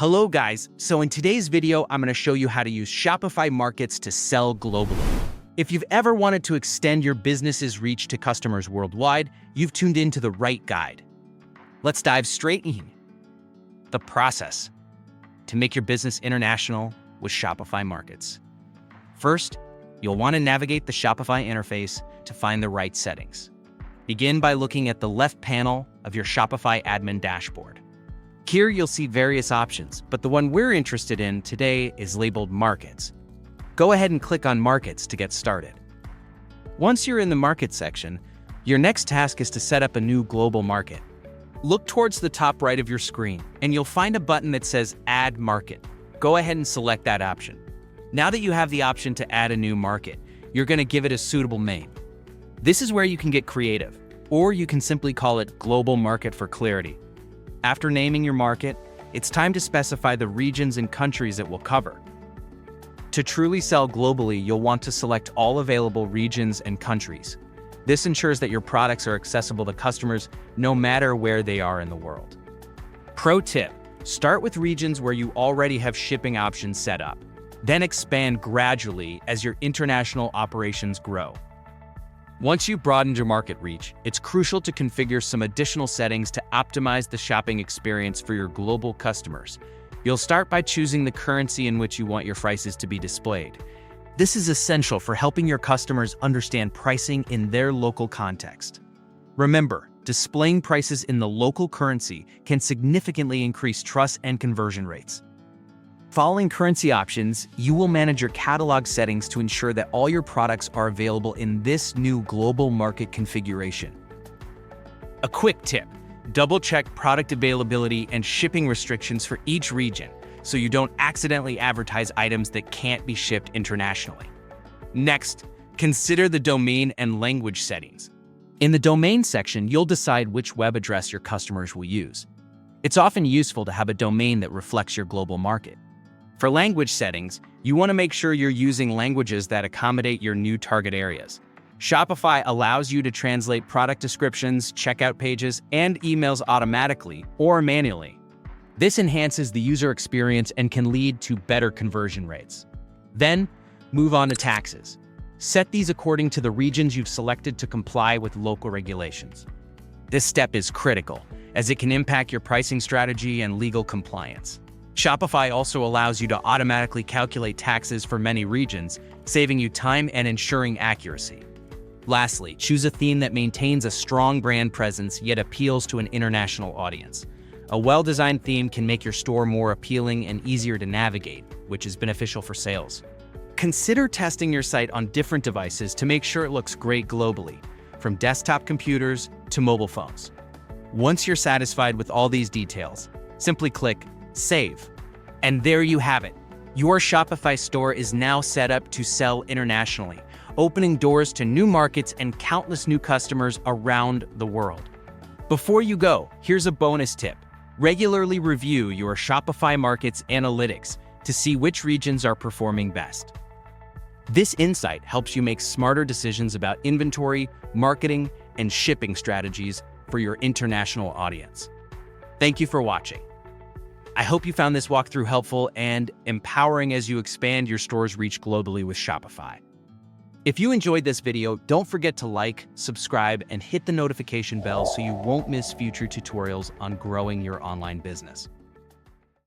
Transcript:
Hello guys, so in today's video, I'm going to show you how to use Shopify Markets to sell globally. If you've ever wanted to extend your business's reach to customers worldwide, you've tuned into the right guide. Let's dive straight in. The process to make your business international with Shopify Markets. First, you'll want to navigate the Shopify interface to find the right settings. Begin by looking at the left panel of your Shopify admin dashboard. Here you'll see various options, but the one we're interested in today is labeled Markets. Go ahead and click on Markets to get started. Once you're in the Market section, your next task is to set up a new global market. Look towards the top right of your screen, and you'll find a button that says Add Market. Go ahead and select that option. Now that you have the option to add a new market, you're going to give it a suitable name. This is where you can get creative, or you can simply call it Global Market for clarity. After naming your market, it's time to specify the regions and countries it will cover. To truly sell globally, you'll want to select all available regions and countries. This ensures that your products are accessible to customers no matter where they are in the world. Pro tip: start with regions where you already have shipping options set up. Then expand gradually as your international operations grow. Once you've broadened your market reach, it's crucial to configure some additional settings to optimize the shopping experience for your global customers. You'll start by choosing the currency in which you want your prices to be displayed. This is essential for helping your customers understand pricing in their local context. Remember, displaying prices in the local currency can significantly increase trust and conversion rates. Following currency options, you will manage your catalog settings to ensure that all your products are available in this new global market configuration. A quick tip: double-check product availability and shipping restrictions for each region so you don't accidentally advertise items that can't be shipped internationally. Next, consider the domain and language settings. In the domain section, you'll decide which web address your customers will use. It's often useful to have a domain that reflects your global market. For language settings, you want to make sure you're using languages that accommodate your new target areas. Shopify allows you to translate product descriptions, checkout pages, and emails automatically or manually. This enhances the user experience and can lead to better conversion rates. Then, move on to taxes. Set these according to the regions you've selected to comply with local regulations. This step is critical, as it can impact your pricing strategy and legal compliance. Shopify also allows you to automatically calculate taxes for many regions, saving you time and ensuring accuracy. Lastly, choose a theme that maintains a strong brand presence yet appeals to an international audience. A well-designed theme can make your store more appealing and easier to navigate, which is beneficial for sales. Consider testing your site on different devices to make sure it looks great globally, from desktop computers to mobile phones. Once you're satisfied with all these details, simply click Save. And there you have it. Your Shopify store is now set up to sell internationally, opening doors to new markets and countless new customers around the world. Before you go, here's a bonus tip. Regularly review your Shopify Markets analytics to see which regions are performing best. This insight helps you make smarter decisions about inventory, marketing, and shipping strategies for your international audience. Thank you for watching. I hope you found this walkthrough helpful and empowering as you expand your store's reach globally with Shopify. If you enjoyed this video, don't forget to like, subscribe, and hit the notification bell so you won't miss future tutorials on growing your online business.